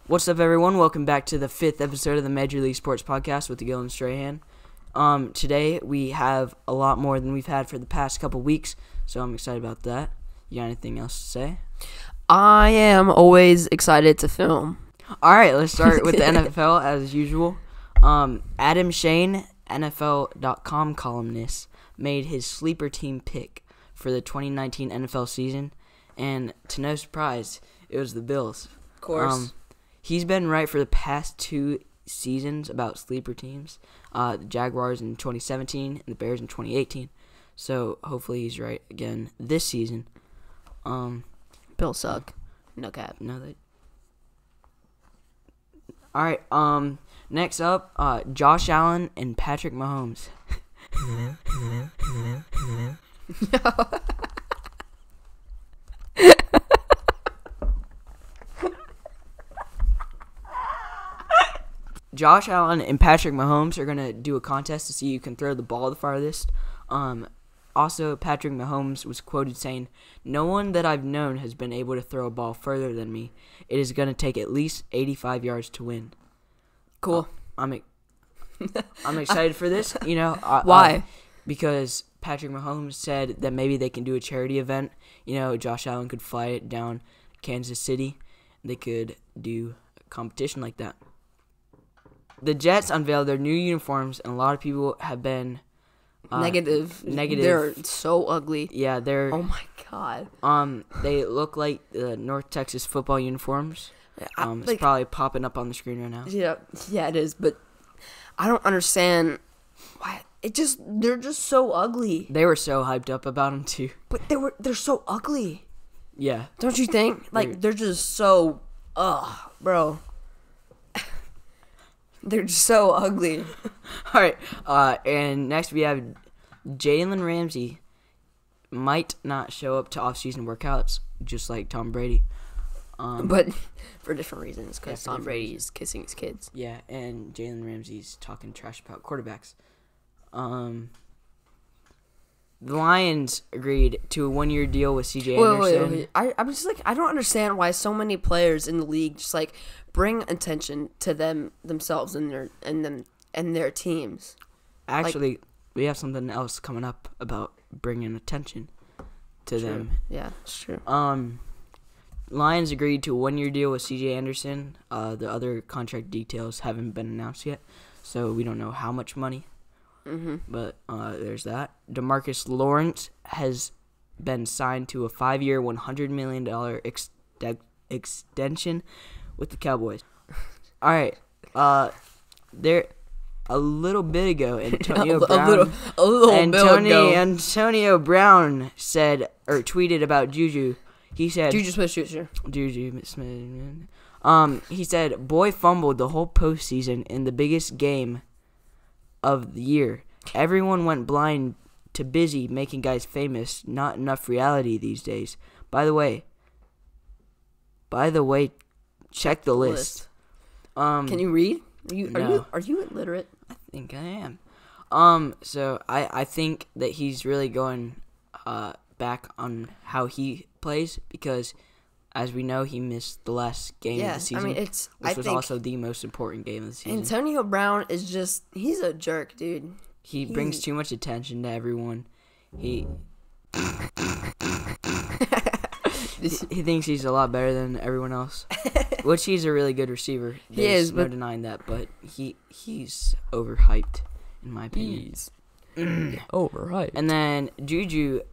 What's up, everyone? Welcome back to the 5th episode of the Major League Sports Podcast with Gil Strahan. Today we have a lot more than we've had for the past couple weeks, so I'm excited about that. You got anything else to say? I am always excited to film. All right, let's start with the NFL as usual. Adam Shane, NFL.com columnist, made his sleeper team pick for the 2019 NFL season, and to no surprise, it was the Bills. Of course. He's been right for the past 2 seasons about sleeper teams, the Jaguars in 2017 and the Bears in 2018. So hopefully he's right again this season. Bills suck. No cap. No, they. All right. Next up, Josh Allen and Patrick Mahomes. Josh Allen and Patrick Mahomes are going to do a contest to see who can throw the ball the farthest. Also, Patrick Mahomes was quoted saying, "No one that I've known has been able to throw a ball further than me. It is going to take at least 85 yards to win." Cool. I'm excited for this. Why? Because Patrick Mahomes said that maybe they can do a charity event. Josh Allen could fly it down Kansas City. They could do a competition like that. The Jets unveiled their new uniforms, and a lot of people have been Negative. They're so ugly. Yeah, they're. Oh my god. They look like the North Texas football uniforms. It's probably popping up on the screen right now. Yeah, it is. But I don't understand why. They're just so ugly. They were so hyped up about them too. But they're so ugly. Yeah. Don't you think? They're just so. Bro. They're just so ugly. All right. And next we have Jalen Ramsey might not show up to off-season workouts, just like Tom Brady. But for different reasons, because Tom Brady is kissing his kids. Yeah, and Jalen Ramsey's talking trash about quarterbacks. The Lions agreed to a 1-year deal with C.J. Anderson. Wait. I'm just I don't understand why so many players in the league just bring attention to themselves and their teams. Actually, we have something else coming up about bringing attention to them. Yeah, it's true. Lions agreed to a 1-year deal with C.J. Anderson. The other contract details haven't been announced yet, so we don't know how much money. Mm-hmm. But there's that. DeMarcus Lawrence has been signed to a 5-year, $100 million extension with the Cowboys. All right. There, a little bit ago, Antonio Brown said or tweeted about Juju. He said Juju Smith-Schuster. Juju Smith. He said, "Boy fumbled the whole postseason in the biggest game of the year. Everyone went blind to busy making guys famous. Not enough reality these days. By the way, check the list." Can you read? No. Are you illiterate? I think I am. So I think that he's really going back on how he plays because, as we know, he missed the last game of the season. Which was also the most important game of the season. Antonio Brown is he's a jerk, dude. He brings too much attention to everyone. He thinks he's a lot better than everyone else, which he's a really good receiver. There's no denying that, but he's overhyped, in my opinion. He's overhyped. And then Juju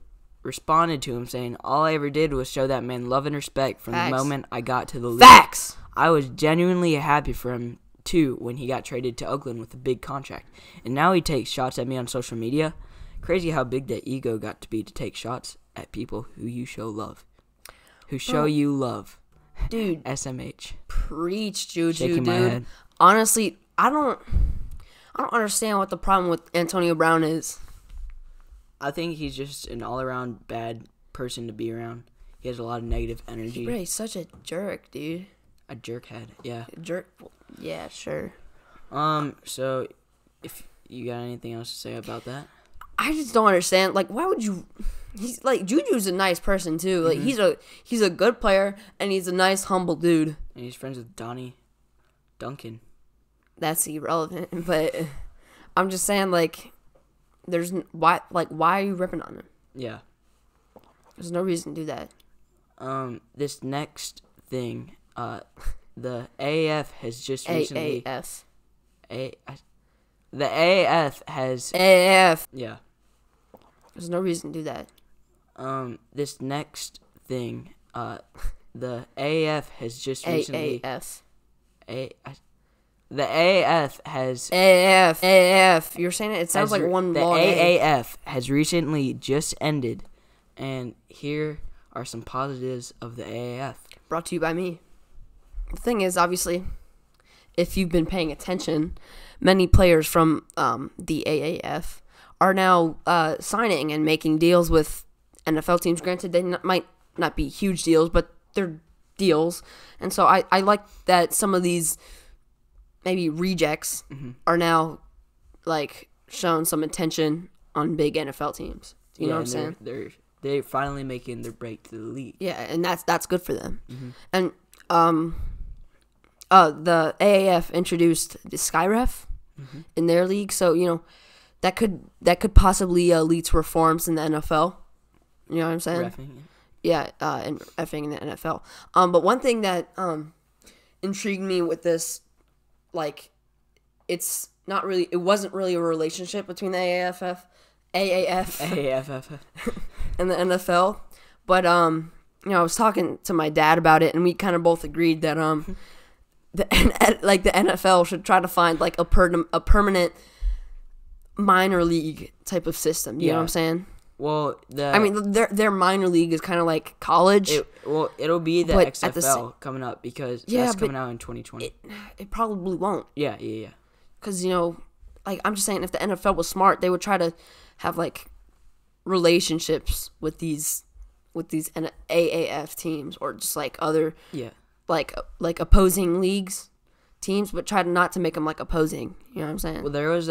responded to him saying, "All I ever did was show that man love and respect from the moment I got to the league. Facts! I was genuinely happy for him, too, when he got traded to Oakland with a big contract. And now he takes shots at me on social media. Crazy how big that ego got to be to take shots at people who you show love. Who show you love." Dude. SMH. Preach, Juju, Shaking dude. my head. Honestly, I don't understand what the problem with Antonio Brown is. I think he's just an all-around bad person to be around. He has a lot of negative energy. He's such a jerk, dude. A jerkhead, yeah. Jerk? Yeah, sure. So, if you got anything else to say about that? I just don't understand. Why would you... He's Juju's a nice person too. He's a good player and he's a nice, humble dude. And he's friends with Donnie Duncan. That's irrelevant. But I'm just saying, like, why are you ripping on him? Yeah. There's no reason to do that. This next thing, the AAF has just recently. AAF. The AAF has. AAF. Yeah. There's no reason to do that. This next thing, the AAF has just recently. AAF. The AAF has. AAF. You're saying it? It sounds like one The long A. AAF has recently just ended, and here are some positives of the AAF. Brought to you by me. The thing is, obviously, if you've been paying attention, many players from the AAF are now signing and making deals with NFL teams. Granted, they might not be huge deals, but they're deals. And so I like that some of these maybe rejects are now like showing some attention on big NFL teams. You know what I'm saying? They're finally making their break to the league. Yeah, and that's good for them. And the AAF introduced the SkyRef in their league, so you know that could possibly lead to reforms in the NFL. You know what I'm saying? Reffing. Yeah, and effing in the NFL. But one thing that intrigued me with this, like, it wasn't really a relationship between the AAF and the NFL. But you know, I was talking to my dad about it, and we kind of both agreed that the NFL should try to find like a permanent minor league type of system. You know what I'm saying? Well, I mean, their minor league is kind of like college. It'll be the XFL coming up because that's coming out in 2020. It probably won't. Yeah. Because, you know, like, I'm just saying, if the NFL was smart, they would try to have like relationships with these AAF teams, or just like other like opposing leagues teams, but try not to make them like opposing. You know what I'm saying? Well, there's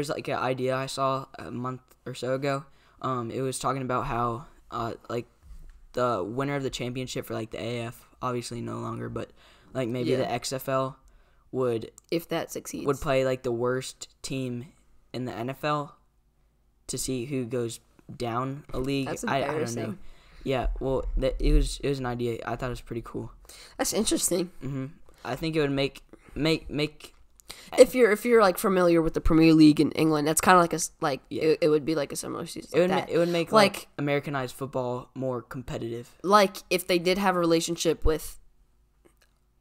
like an idea I saw a month or so ago. It was talking about how like the winner of the championship for like the AF, obviously no longer, but like maybe the XFL would, if that succeeds, would play like the worst team in the NFL to see who goes down a league. That's I don't know. Yeah, well, it was an idea. I thought it was pretty cool. That's interesting. I think it would make. If you're like familiar with the Premier League in England, that's kind of like it would be like a similar season. It would make like Americanized football more competitive. Like if they did have a relationship with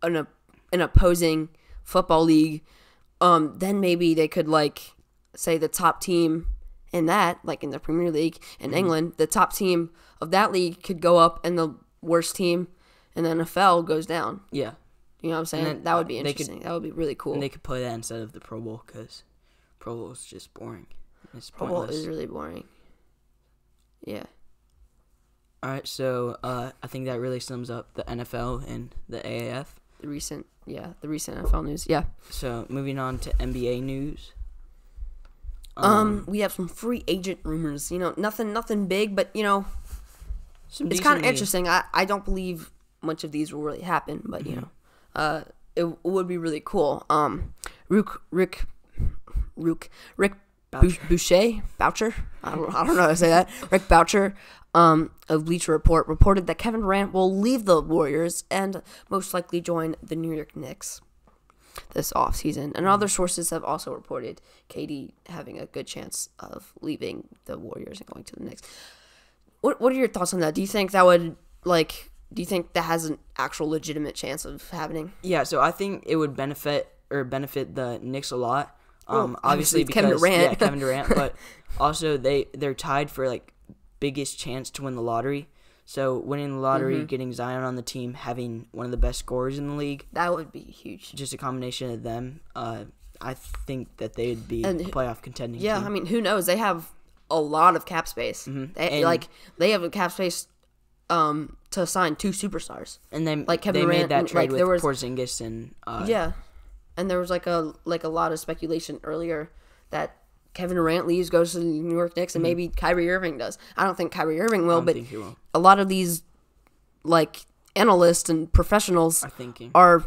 an opposing football league, then maybe they could like say the top team in that, like in the Premier League in England, the top team of that league could go up, and the worst team in the NFL goes down. Yeah. You know what I'm saying? That would be interesting. That would be really cool. And they could play that instead of the Pro Bowl, because Pro Bowl is just boring. It's Pro pointless. Bowl is really boring. Yeah. All right, so I think that really sums up the NFL and the AAF. The recent NFL news. Yeah. So moving on to NBA news. We have some free agent rumors. You know, nothing big, but you know, it's kind of interesting. I don't believe much of these will really happen, but you know. It would be really cool. Rick Boucher. I don't know how to say that. Rick Boucher of Bleacher Report reported that Kevin Durant will leave the Warriors and most likely join the New York Knicks this offseason. And other sources have also reported KD having a good chance of leaving the Warriors and going to the Knicks. What are your thoughts on that? Do you think that would that has an actual legitimate chance of happening? Yeah, so I think it would benefit the Knicks a lot. Obviously because Kevin Durant. Yeah, Kevin Durant, but also they're tied for like biggest chance to win the lottery. So winning the lottery, getting Zion on the team, having one of the best scorers in the league, that would be huge. Just a combination of them. I think that they'd be a playoff contending team. I mean, who knows? They have a lot of cap space. They have a cap space to sign 2 superstars. And then like Kevin they Durant, made that trade with was, Porzingis and and there was like a lot of speculation earlier that Kevin Durant leaves, goes to the New York Knicks, and maybe Kyrie Irving does. I don't think Kyrie Irving will, but think he will. A lot of these like analysts and professionals are thinking. are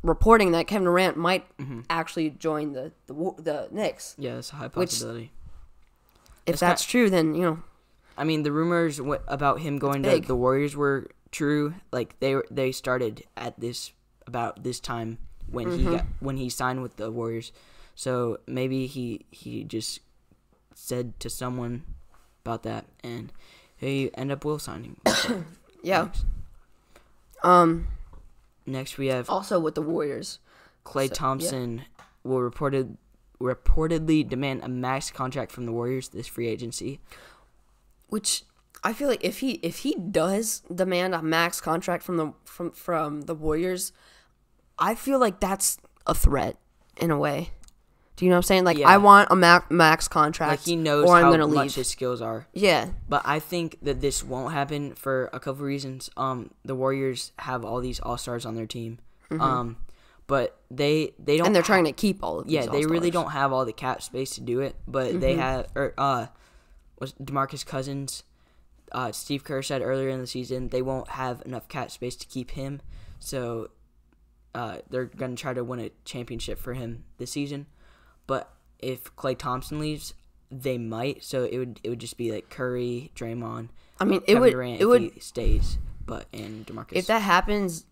reporting that Kevin Durant might actually join the Knicks. Yeah, that's a high possibility. If that's true, then I mean, the rumors about him going to the Warriors were true. Like they started at about this time when he signed with the Warriors. So maybe he just said to someone about that, and he will signing. Yeah. Next we have also with the Warriors, Klay Thompson will reportedly demand a max contract from the Warriors this free agency. Which I feel like if he does demand a max contract from the Warriors, I feel like that's a threat in a way. Do you know what I'm saying? Like, I want a max contract. Like, he knows or I'm how gonna much leave. his skills are. Yeah. But I think that this won't happen for a couple reasons. The Warriors have all these all-stars on their team. But they don't... And they're trying to keep all of these all-stars. they really don't have all the cap space to do it. But they have... was DeMarcus Cousins... Steve Kerr said earlier in the season they won't have enough cap space to keep him. So they're going to try to win a championship for him this season. But if Klay Thompson leaves, they might. So it would just be like Curry, Draymond. I mean, Kevin Durant if he stays, and DeMarcus. If that happens,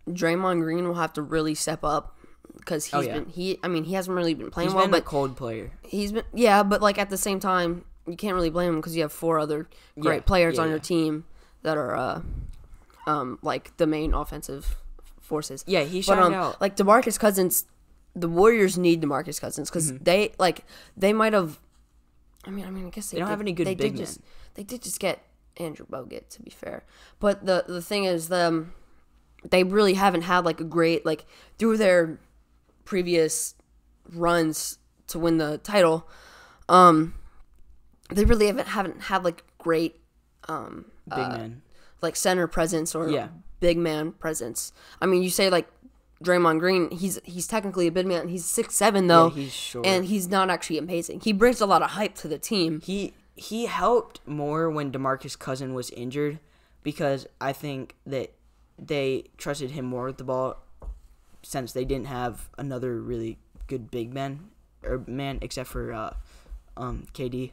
Draymond Green will have to really step up because he hasn't really been playing well. He's been a cold player. But like at the same time, you can't really blame him because you have 4 other great players on your team that are like the main offensive forces. Yeah, he shined out. Like DeMarcus Cousins. The Warriors need DeMarcus Cousins because they might have. I guess they don't have any good big men. They did just get Andrew Bogut, to be fair. But the thing is, they really haven't had like a great through their previous runs to win the title. They really haven't had like great big man, like center presence or big man presence. I mean, you say like Draymond Green, he's technically a big man. He's 6'7" though, he's short, and he's not actually amazing. He brings a lot of hype to the team. He helped more when DeMarcus Cousins was injured because I think that they trusted him more with the ball since they didn't have another really good big man except for KD.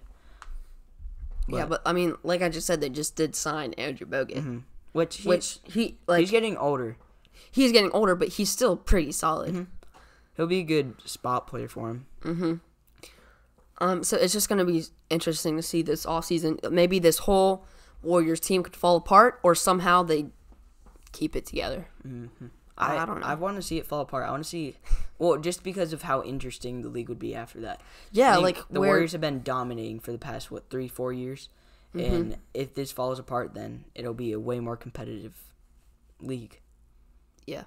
But I mean, like I just said, they just did sign Andrew Bogut, which he's getting older. He's getting older, but he's still pretty solid. He'll be a good spot player for him. So it's just going to be interesting to see this offseason. Maybe this whole Warriors team could fall apart, or somehow they keep it together. I don't know. I want to see it fall apart. I want to see, just because of how interesting the league would be after that. Yeah, the Warriors have been dominating for the past 3-4 years, and if this falls apart, then it'll be a way more competitive league. Yeah.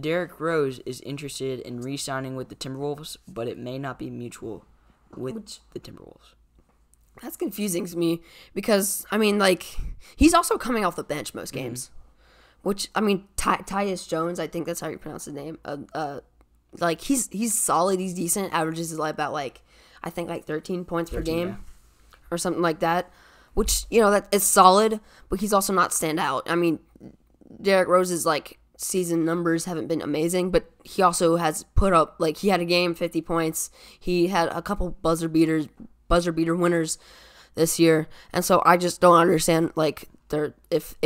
Derrick Rose is interested in re-signing with the Timberwolves, but it may not be mutual with the Timberwolves. That's confusing to me because, I mean, he's also coming off the bench most games. Which, I mean, Tyus Jones, I think that's how you pronounce his name. He's solid, he's decent, averages about, I think 13 points per game or something like that. Which, that is solid, but he's also not stand out. I mean, Derrick Rose's, season numbers haven't been amazing, but he also has put up, he had a game, 50 points. He had a couple buzzer beater winners this year. And so I just don't understand, if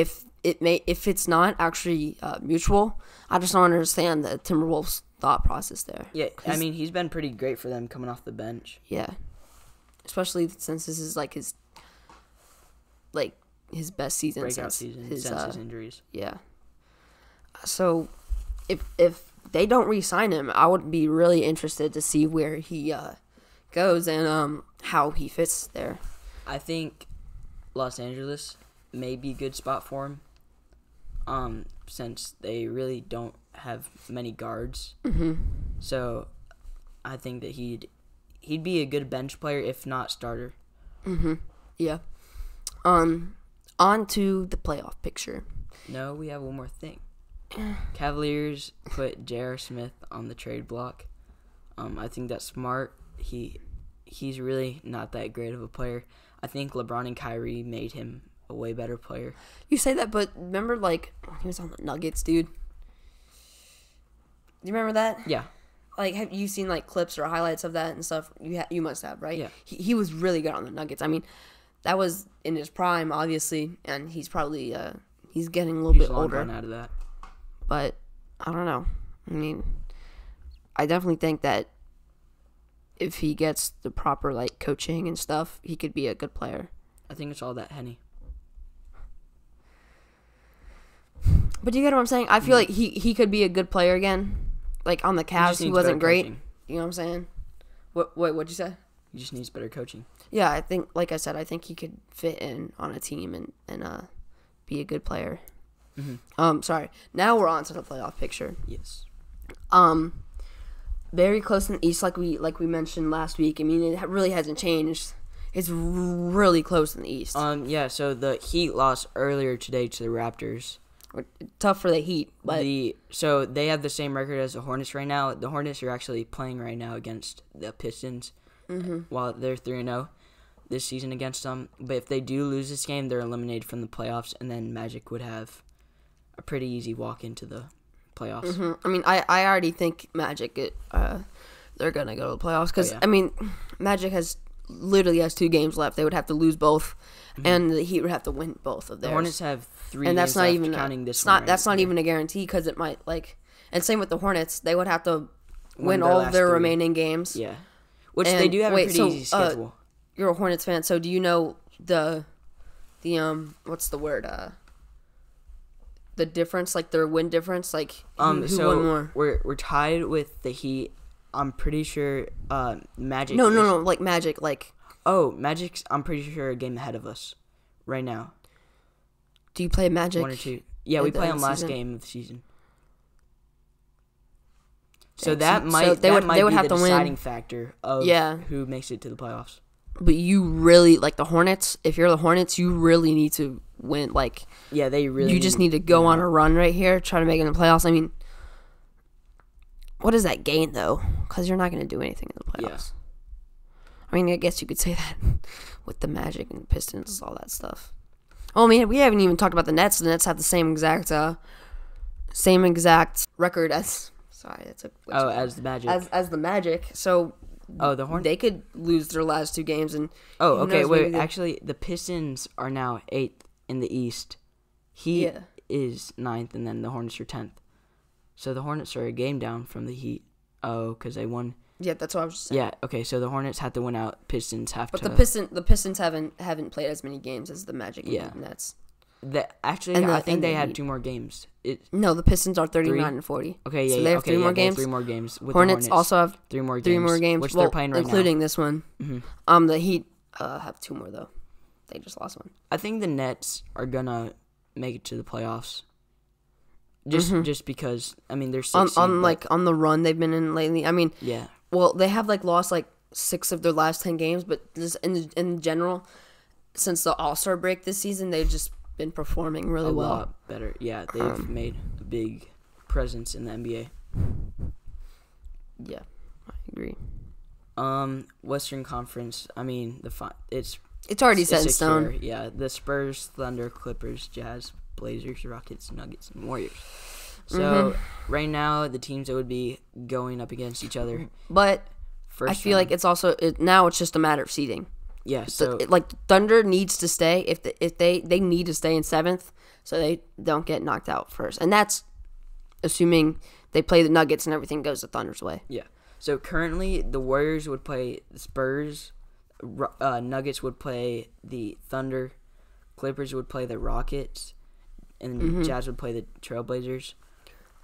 it's not actually mutual, I just don't understand the Timberwolves' thought process there. Yeah, I mean, he's been pretty great for them coming off the bench. Yeah. Especially since this is, his best season since his injuries. Yeah. So if they don't re-sign him, I would be really interested to see where he goes and how he fits there. I think Los Angeles may be a good spot for him, since they really don't have many guards. So I think that he'd be a good bench player, if not starter. Yeah. On to the playoff picture. No, we have one more thing. Cavaliers put J.R. Smith on the trade block. I think that's smart. He's really not that great of a player. I think LeBron and Kyrie made him a way better player. You say that, but remember, he was on the Nuggets, dude? you remember that? Yeah. Like, have you seen like clips or highlights of that and stuff? You must have, right? Yeah. He was really good on the Nuggets. I mean, that was in his prime, obviously, and he's probably he's getting a little bit older. Gone out of that. But I don't know. I mean, I definitely think that if he gets the proper like coaching and stuff, he could be a good player. I think it's all that Henny. But do you get what I'm saying? I feel like he could be a good player again. Like on the Cavs, he wasn't great. Coaching. You know what I'm saying? What'd you say? He just needs better coaching. Yeah, I think, like I said, I think he could fit in on a team and be a good player. Mm-hmm. Sorry. Now we're on to the playoff picture. Yes. Very close in the East, like we mentioned last week. I mean, it really hasn't changed. It's really close in the East. Yeah. So the Heat lost earlier today to the Raptors. Tough for the Heat, but so they have the same record as the Hornets right now. The Hornets are actually playing right now against the Pistons, while they're 3-0 this season against them. But if they do lose this game, they're eliminated from the playoffs, and then Magic would have a pretty easy walk into the playoffs. I mean, I already think Magic they're gonna go to the playoffs because I mean, Magic literally has 2 games left. They would have to lose both, and the Heat would have to win both of theirs. The Hornets have 3 and that's games not left, even counting this it's one. not that's not even a guarantee because it might and same with the Hornets. They would have to win their all last of their 3. remaining games. Yeah, which they do have a pretty easy schedule. You're a Hornets fan, so do you know the what's the word the difference, like their win difference, like who won more? We're tied with the Heat. I'm pretty sure Magic. No, like Magic, like. Oh, Magic's, I'm pretty sure, a game ahead of us right now. Do you play Magic? 1 or 2. Yeah, we play on last game of the season. So that might be the deciding factor of who makes it to the playoffs. But you really, like the Hornets, if you're the Hornets, you really need to win. Like, yeah, they really. You just need to go on a run right here, try to make it in the playoffs. I mean, what does that gain, though? Because you're not going to do anything in the playoffs. Yeah. I mean, I guess you could say that with the Magic and Pistons, all that stuff. Oh, I mean, we haven't even talked about the Nets. The Nets have the same exact record as. Sorry, that's a. As the Magic. As the Magic. So. The Hornets. They could lose their last 2 games and. Oh, okay. Wait. Actually, the Pistons are now 8th in the East. Heat is 9th, and then the Hornets are 10th. So the Hornets are a game down from the Heat. Oh, because they won. Yeah, that's what I was just saying. Yeah, okay, so the Hornets have to win out. Pistons have to. But the Pistons haven't played as many games as the Magic and the Nets. I think they had 2 more games. No, the Pistons are 39-40. Okay, so they have 3 more games. 3 more games. With Hornets the Hornets also have 3 more games. 3 more games, which they're playing right including now. this one. Mm-hmm. The Heat have 2 more though. They just lost one. I think the Nets are gonna make it to the playoffs. Just because I mean they're 6 on the run they've been in lately. I mean, yeah. Well, they have lost 6 of their last 10 games, but just in general, since the All-Star break this season, they've just been performing really well. A lot better. Yeah, they've made a big presence in the NBA. Yeah, I agree. Western Conference. I mean, it's already set in stone. Yeah, the Spurs, Thunder, Clippers, Jazz, Blazers, Rockets, Nuggets, and Warriors. So right now, the teams that would be going up against each other. But I feel like it's also now it's just a matter of seeding. Yeah. So Thunder needs to stay if they need to stay in 7th, so they don't get knocked out first, and that's assuming they play the Nuggets and everything goes the Thunder's way. Yeah. So currently, the Warriors would play the Spurs, Nuggets would play the Thunder, Clippers would play the Rockets, and Jazz would play the Trailblazers.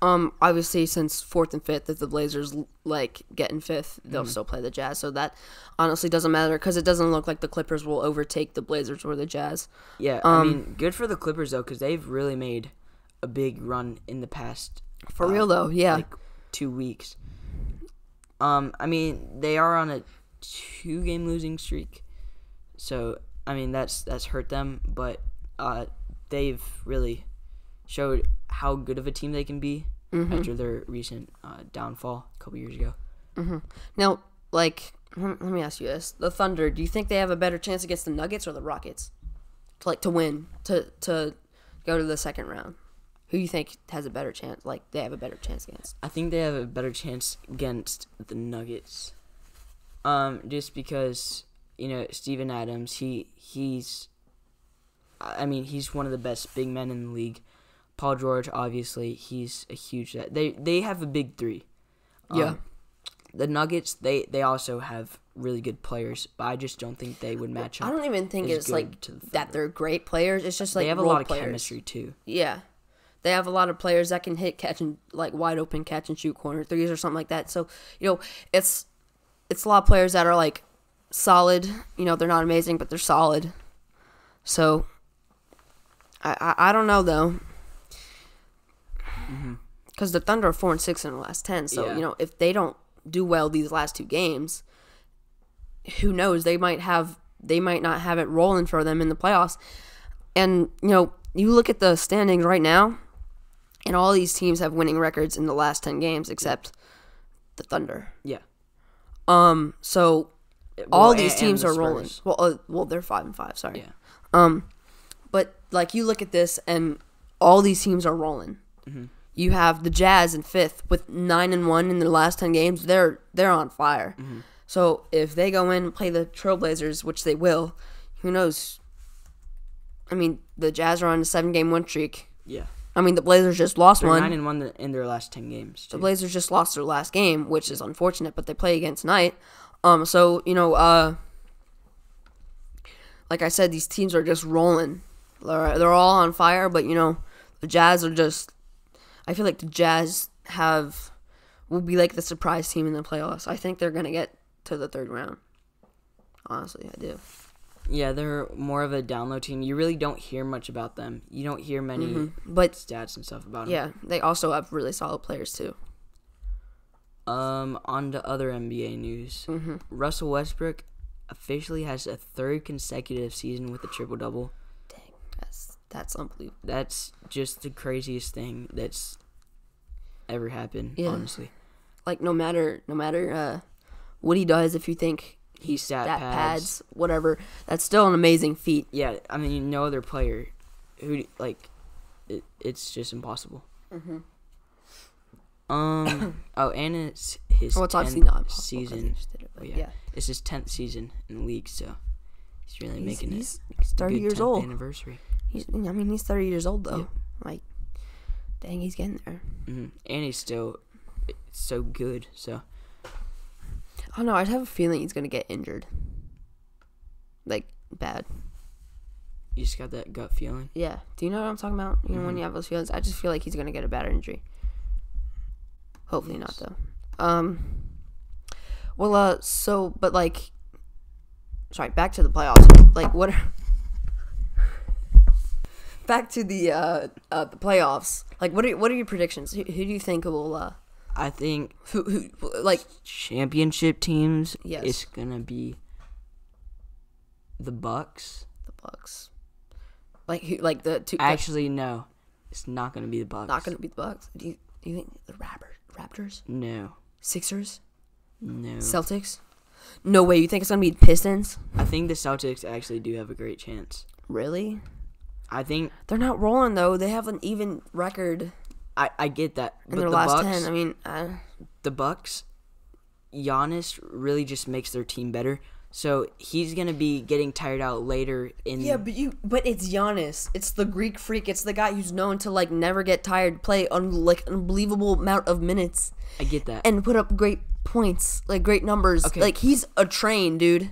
Obviously, since 4th and 5th, if the Blazers get in 5th, they'll still play the Jazz. So that honestly doesn't matter because it doesn't look like the Clippers will overtake the Blazers or the Jazz. Yeah, I mean, good for the Clippers though because they've really made a big run in the past. For real though, yeah. 2 weeks. I mean, they are on a 2-game losing streak, so I mean that's hurt them, but they've really showed how good of a team they can be after their recent downfall a couple years ago. Now, let me ask you this: the Thunder, do you think they have a better chance against the Nuggets or the Rockets to win to go to the second round? Who do you think has a better chance? Like, they have a better chance against? I think they have a better chance against the Nuggets. Just because, Steven Adams, he's one of the best big men in the league. Paul George, obviously, he's a huge. They have a big three. Yeah. The Nuggets, they also have really good players, but I just don't think they would match up. I don't even think it's like that they're great players. It's just like they have a lot of chemistry too. Yeah. They have a lot of players that can like wide open catch and shoot corner threes or something like that. So, it's a lot of players that are like solid. They're not amazing, but they're solid. So, I don't know though. Because the Thunder are 4-6 in the last 10. So, if they don't do well these last 2 games, who knows? They might not have it rolling for them in the playoffs. And, you look at the standings right now, and all these teams have winning records in the last 10 games except the Thunder. Yeah. So all these teams are rolling. Well, they're 5-5. Sorry. Yeah. But like you look at this, and all these teams are rolling. Mm-hmm. You have the Jazz in 5th with 9-1 in their last 10 games. They're on fire. Mm-hmm. So if they go in and play the Trailblazers, which they will, who knows? I mean, the Jazz are on a 7-game win streak. Yeah. I mean, the Blazers just lost one. They're 9-1 in their last 10 games. Too. The Blazers just lost their last game, which is unfortunate, but they play again tonight. So, like I said, these teams are just rolling. They're all on fire, but, the Jazz are just... I feel like the Jazz will be like the surprise team in the playoffs. I think they're going to get to the 3rd round. Honestly, I do. Yeah, they're more of a down-low team. You really don't hear much about them. You don't hear many stats and stuff about them. Yeah, they also have really solid players, too. On to other NBA news. Mm-hmm. Russell Westbrook officially has a 3rd consecutive season with a triple-double. Dang, that's unbelievable. That's just the craziest thing that's ever happened, honestly. Like, no matter what he does, if you think... He stat pads, whatever. That's still an amazing feat. Yeah, I mean, no other player who it's just impossible. Mm-hmm. And it's his 10th season. Yeah, it's his 10th season in the league, so he's really making he's 30 years old. Anniversary. He's 30 years old though. Yeah. Like, dang, he's getting there. Mm-hmm. And he's still so good. So. I don't know. I have a feeling he's gonna get injured. Like, bad. You just got that gut feeling? Yeah. Do you know what I'm talking about? You know, when you have those feelings? I just feel like he's gonna get a bad injury. Hopefully not, though. But, like... Sorry, back to the playoffs. Like, what are... Back to the playoffs. Like, what are your predictions? Who do you think will... I think who like championship teams. Yes. It's gonna be the Bucks. The Bucks. Like the two. Actually, no, it's not gonna be the Bucks. Not gonna be the Bucks. Do you think the Raptors? No. Sixers? No. Celtics? No way. You think it's gonna be Pistons? I think the Celtics actually do have a great chance. Really? I think they're not rolling though. They have an even record. I get that. In their last 10, I mean... The Bucks, Giannis really just makes their team better. So he's going to be getting tired out later in... Yeah, but it's Giannis. It's the Greek freak. It's the guy who's known to, like, never get tired, play an unbelievable amount of minutes. I get that. And put up great points, like, great numbers. Okay. Like, he's a train, dude.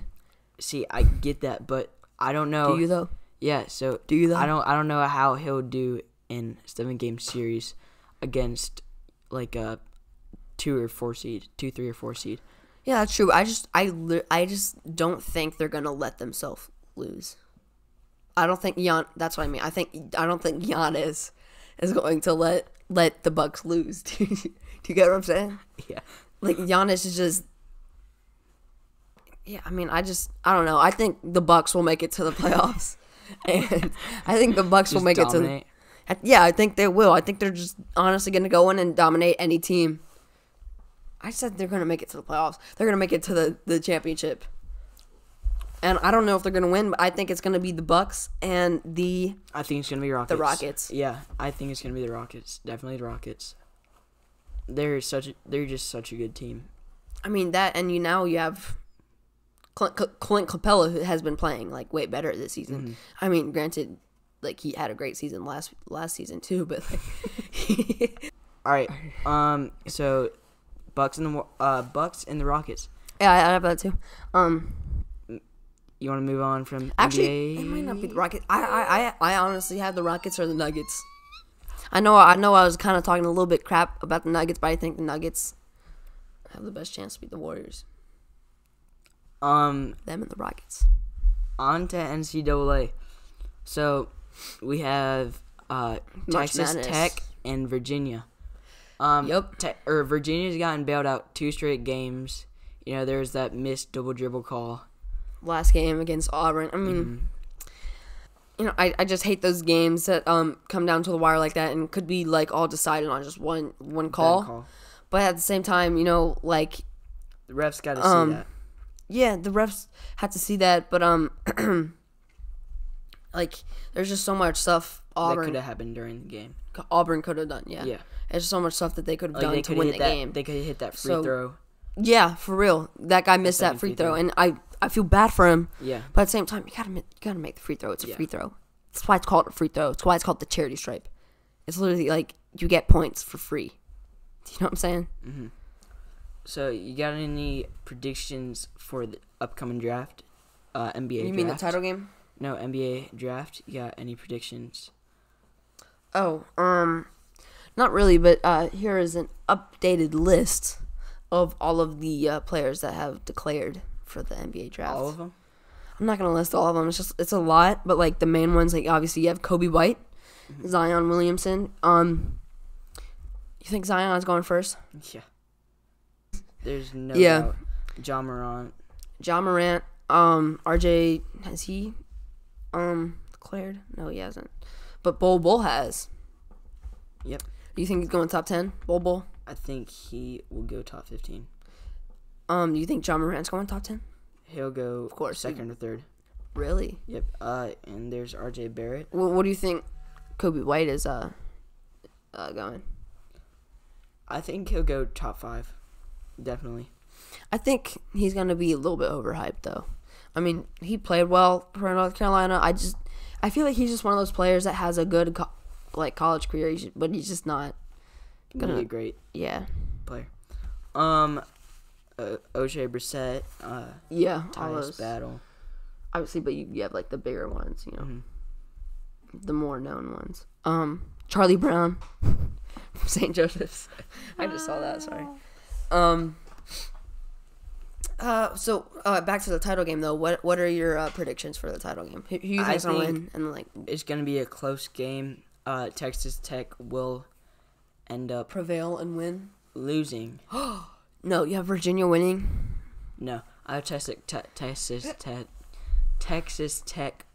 See, I get that, but I don't know... Do you, though? Yeah, so... Do you, though? I don't know how he'll do in a 7-game series against like a 2 or 4 seed. Yeah, that's true. I just don't think they're gonna let themselves lose. I don't think that's what I mean. I don't think Giannis is going to let the Bucks lose. Do you get what I'm saying? Yeah. Like, Giannis is just... Yeah, I mean, I don't know. I think the Bucks will make it to the playoffs. And I think the Bucks will make dominate. it to... Yeah, I think they will. I think they're just honestly going to go in and dominate any team. I said they're going to make it to the playoffs. They're going to make it to the championship. And I don't know if they're going to win, but I think it's going to be the Bucks and I think it's going to be Rockets. the Rockets. Yeah, I think it's going to be the Rockets. Definitely the Rockets. They're just such a good team. I mean, that, and you have Clint Capella, who has been playing, like, way better this season. Mm-hmm. I mean, granted, like, he had a great season last season, too, but, like... All right. So Bucks and the Rockets. Yeah, I have that, too. You want to move on from Actually, NBA? it might not be the Rockets. I honestly have the Rockets or the Nuggets. I know I was kind of talking a little bit crap about the Nuggets, but I think the Nuggets have the best chance to beat the Warriors. Them and the Rockets. On to NCAA. So we have Texas Madness. Tech and Virginia. Yep. Virginia's gotten bailed out 2 straight games. You know, there's that missed double dribble call. Last game against Auburn. I mean, you know, I just hate those games that come down to the wire like that and could be like all decided on just one call. But at the same time, you know, like The refs got to see that. yeah, the refs had to see that, but like there's just so much stuff That could have happened during the game. Auburn could have done. Yeah. Yeah. There's so much stuff that they could have Like done to win the game. They could have hit that free throw. Yeah, for real. That guy missed that free throw, and I feel bad for him. Yeah. But at the same time, you gotta make the free throw. It's a free throw. That's why it's called a free throw. It's why it's called the charity stripe. It's literally like you get points for free. Do you know what I'm saying? Mm-hmm. So you got any predictions for the upcoming draft? NBA draft? You mean the title game? No, NBA draft. You got any predictions? Oh, not really, but here is an updated list of all of the players that have declared for the NBA draft. All of them? I'm not gonna list all of them. It's a lot, but like the main ones, like obviously you have Kobe White, Zion Williamson. You think Zion's going first? Yeah. There's no Yeah. doubt. Ja Morant. Ja Morant. RJ, has he declared? No, he hasn't. But Bol has. Yep. Do you think he's going top 10? Bol? I think he will go top 15. Do you think Ja Morant's going top 10? He'll go, Of course, second or third. Really? Yep. And there's RJ Barrett. Well, what do you think Kobe White is going? I think he'll go top 5. Definitely. I think he's going to be a little bit overhyped, though. I mean, he played well for North Carolina. I feel like he's just one of those players that has a good college career, but he's just not Gonna be a great player. O'Shea Brissett. Yeah, all Tyus those. Battle. Obviously, but you have like the bigger ones, you know, the more known ones. Charlie Brown from St. Joseph's. I just saw that. Sorry. So back to the title game though. What are your predictions for the title game? Who you think's gonna win? And like, it's gonna be a close game. Texas Tech will end up prevail and win. Losing. No, you have Virginia winning. No, I have Texas Tech.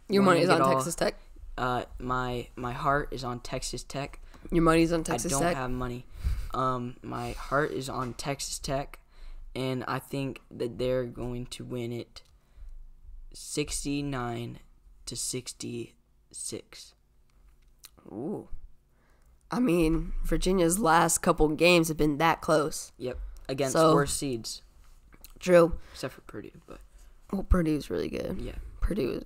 Your money's on Texas Tech. My heart is on Texas Tech. Your money's on Texas Tech. I don't have money. My heart is on Texas Tech, and I think that they're going to win it 69-66. Ooh. I mean, Virginia's last couple games have been that close. Yep, against worse seeds. True. Except for Purdue, but well, Purdue's really good. Yeah. Purdue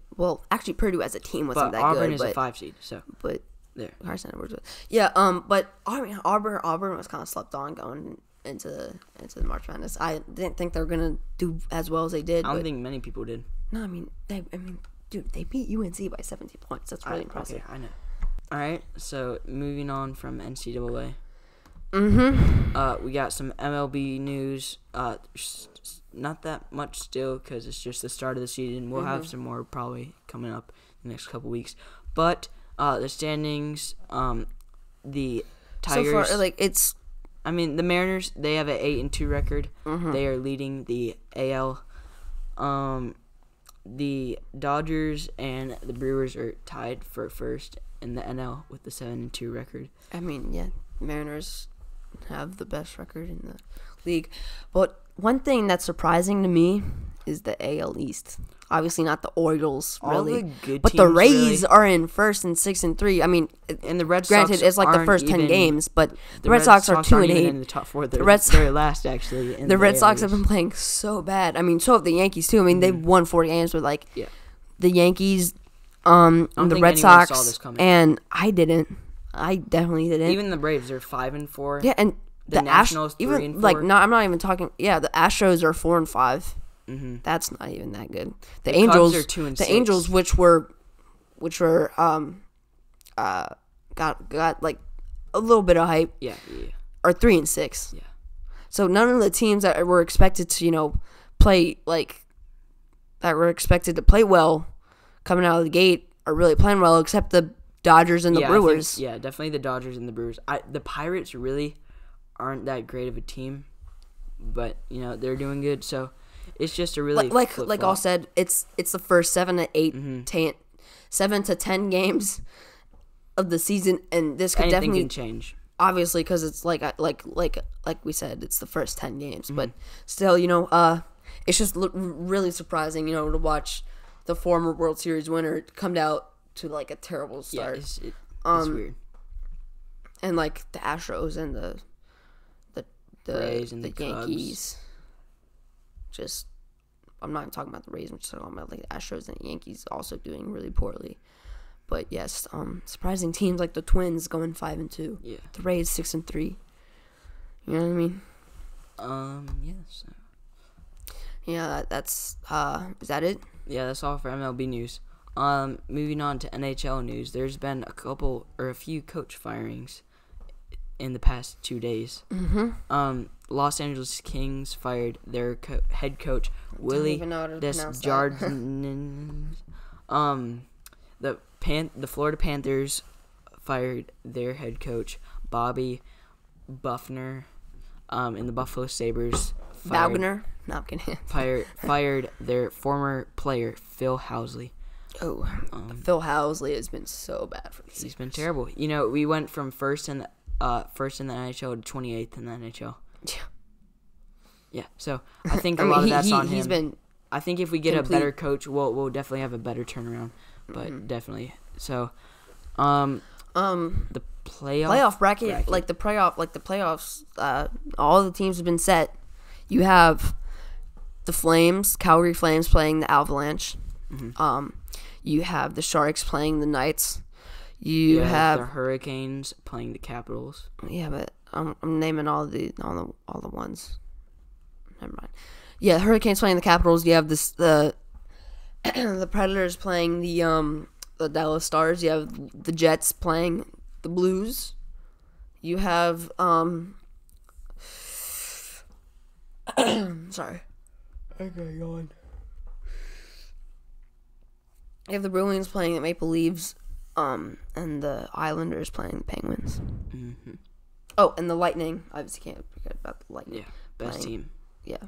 as a team wasn't but that Auburn good. is a 5 seed, so but there. Carson Edwards. Yeah. But I mean, Auburn was kind of slept on going into the March Madness. I didn't think they were gonna do as well as they did. I don't think many people did. No, I mean, dude, they beat UNC by 17 points. That's really impressive. Okay, I know. All right, so moving on from NCAA. We got some MLB news. Not that much still because it's just the start of the season. We'll have some more probably coming up in the next couple weeks. But the standings, the Tigers. So far, the Mariners, they have an 8-2 record. They are leading the AL. The Dodgers and the Brewers are tied for first in the NL with the 7-2 record. I mean, yeah, Mariners have the best record in the league. But one thing that's surprising to me is the AL East. Obviously not the Orioles, All really. the good But the teams, Rays really. are in first and 6-3. I mean, And the Red granted, Sox it's like the aren't first 10 even- games, but the Red Sox are aren't 2-8. even in the top 4. They're, Red Sox- they're last, actually. In The Red AL Sox have East. been playing so bad. I mean, so have the Yankees too. I mean, they've won 40 games, but like Yeah. the Yankees, don't the think Red anyone Sox, saw this coming. and I didn't. I definitely didn't. Even the Braves are 5-4. yeah, and the Nationals, even 3-4. like no, I'm not even talking. Yeah, the Astros are 4-5. Mm-hmm. That's not even that good. The Angels Cubs are 2-6. The Angels, which were got like a little bit of hype, Yeah. are 3-6. Yeah. So none of the teams that were expected to play well coming out of the gate are really playing well, except the Dodgers and the Brewers. Definitely the Dodgers and the Brewers. The Pirates really aren't that great of a team, but they're doing good. So it's just a really like all said, it's the first 7 to 8, Mm-hmm. 7 to 10 games of the season, and this could anything definitely can change. obviously because it's like we said, it's the first 10 games, Mm-hmm. but still, it's just really surprising, to watch the former World Series winner come out to like a terrible start. It's weird. And like the Astros and the Rays and the Yankees. Just, I'm not talking about the Rays. I'm just talking about like the Astros and the Yankees also doing really poorly. But yes, surprising teams like the Twins going 5-2. Yeah. The Rays 6-3. You know what I mean? Yes. Yeah, that's is that it? Yeah, that's all for MLB news. Moving on to NHL news. There's been a few coach firings in the past 2 days. Mm-hmm. Los Angeles Kings fired their head coach Willie even know how to pronounce that. Desjardins. The Florida Panthers fired their head coach Bobby Buffner. And the Buffalo Sabres Wagner? No, I'm kidding. fired their former player Phil Housley. Oh, Phil Housley has been so bad for the Sabres. He's been terrible. We went from first in the NHL to 28th in the NHL. Yeah. Yeah, so I think a lot of that's on him. He's been I think if we get complete. a better coach, we'll definitely have a better turnaround. But definitely. So, the playoff bracket, like the playoffs, all the teams have been set. You have the Flames, Calgary Flames playing the Avalanche. Mm-hmm. You have the Sharks playing the Knights. You have have the Hurricanes playing the Capitals. yeah, but I'm naming all the ones. Never mind. Yeah, Hurricanes playing the Capitals. You have the Predators playing the Dallas Stars. You have the Jets playing the Blues. You have sorry. Okay, go on. You have the Bruins playing the Maple Leafs, and the Islanders playing the Penguins. Mm-hmm. Oh, and the Lightning. Obviously, can't forget about the Lightning. Yeah, best playing, team. Yeah,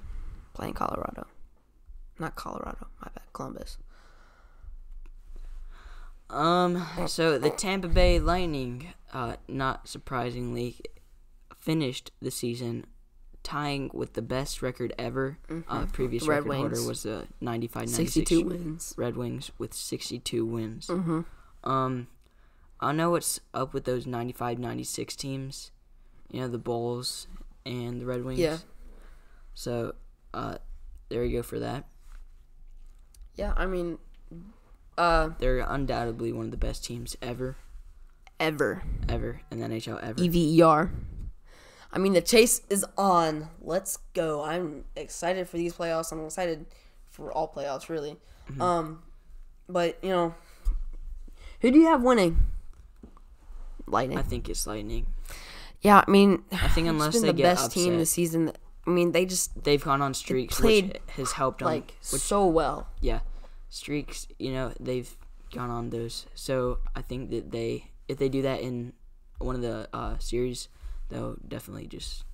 playing Colorado. Not Colorado. My bad. Columbus. So the Tampa Bay Lightning, not surprisingly, finished the season tying with the best record ever. Previous Red record holder Wings. was the 95-96 62 wins. Red Wings with 62 wins. Mm-hmm. I don't know what's up with those 95-96 teams. The Bulls and the Red Wings. Yeah. So, there you go for that. Yeah, I mean, They're undoubtedly one of the best teams ever ever. in the NHL ever. EVER. I mean, the chase is on. Let's go. I'm excited for these playoffs. I'm excited for all playoffs, really. Mm-hmm. But, who do you have winning? Lightning. I think it's Lightning. Yeah, I mean, I think unless it's been they the get best upset, team this season. I mean, they've gone on streaks, played, which has helped them. So well. Yeah, streaks. They've gone on those. So I think that if they do that in one of the series, they'll definitely just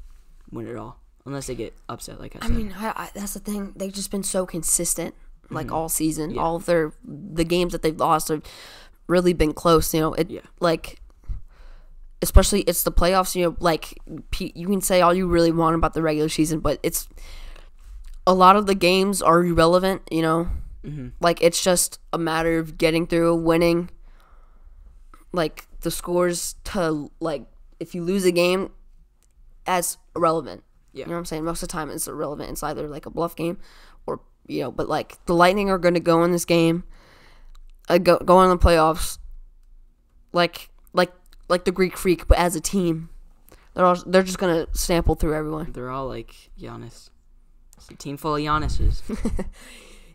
win it all. Unless they get upset, like I said. I mean, that's the thing. They've just been so consistent, like all season. Yeah. All of the games that they've lost have really been close. Like, especially it's the playoffs. Like you can say all you really want about the regular season, but it's a lot of the games are irrelevant, you know? Mm-hmm. Like, it's just a matter of getting through, winning. Like, the scores to, like, if you lose a game, that's irrelevant. Yeah. You know what I'm saying? Most of the time, it's irrelevant. It's either, like, a bluff game or, you know, but, like, the Lightning are going to go in this game, go in the playoffs, like the Greek Freak, but as a team. They're just going to sample through everyone. They're all like Giannis. It's a team full of Giannis's.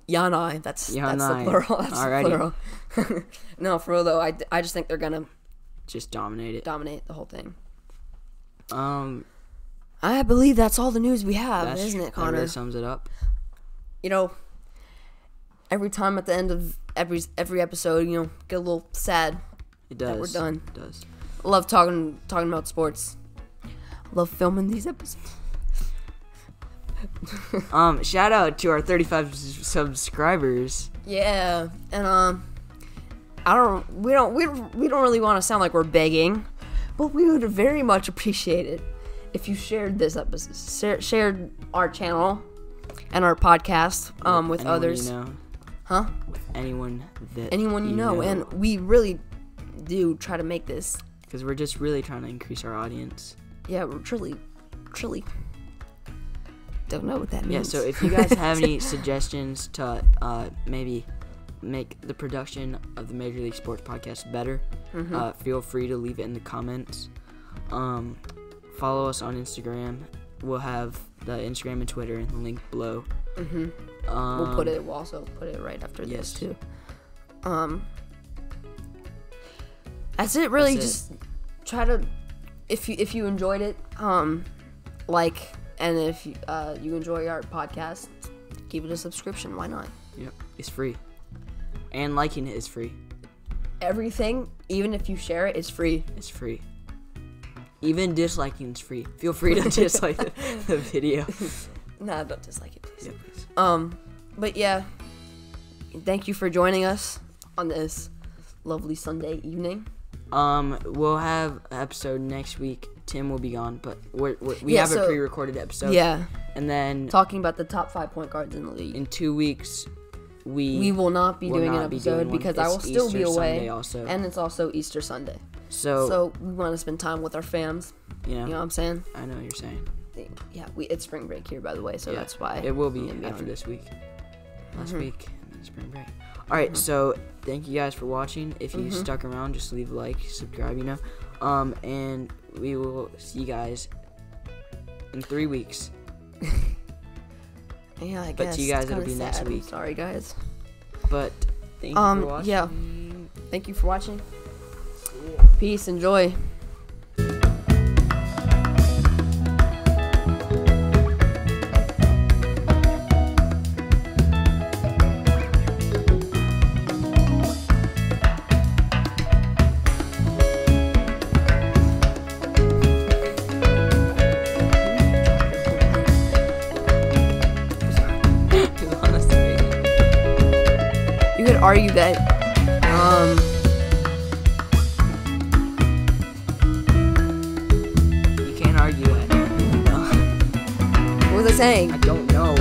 Yanai, that's the plural. That's Alrighty. the plural. No, for real though, I just think they're gonna Just dominate it. dominate the whole thing. Um, I believe that's all the news we have, isn't it, That Connor? really sums it up. You know, every time at the end of every episode, you know, get a little sad. It does. That we're done. It does. I love talking about sports. I love filming these episodes. Shout out to our 35 subscribers. Yeah, and we don't really want to sound like we're begging, but we would very much appreciate it if you shared this episode, shared our channel and our podcast with anyone others. You know. Huh? With anyone you know, and we really do try to make this. Because we're just really trying to increase our audience. Yeah, we're truly don't know what that means. Yeah, so if you guys have any suggestions to maybe make the production of the Major League Sports Podcast better, feel free to leave it in the comments. Follow us on Instagram. We'll have the Instagram and Twitter in the link below. We'll also put it right after this too. That's it. Really, just try to, if you enjoyed it, like, and if you enjoy our podcast, give it a subscription. Why not? Yep, it's free, and liking it is free. Everything, even if you share it, is free. It's free. Even disliking is free. Feel free to dislike the video. Nah, don't dislike it, please. Yeah, please. But yeah, thank you for joining us on this lovely Sunday evening. We'll have an episode next week. Tim will be gone, but we have a pre-recorded episode. Yeah. And then talking about the top 5 point guards in the league. In 2 weeks, we will not be doing an episode because I will still be away. Also. And it's also Easter Sunday. So we want to spend time with our fams. Yeah. You know what I'm saying? I know what you're saying. Yeah, it's spring break here, by the way, so that's why. It will be after this week. Last week, and then spring break. Alright, so thank you guys for watching. If you stuck around, just leave a like, subscribe, you know. And we will see you guys in 3 weeks. Yeah, I guess. But to you guys, it'll be next week. Sorry, guys. But thank you for watching. Yeah. Thank you for watching. Peace. Enjoy. You could argue that you can't argue it. what was I saying? I don't know.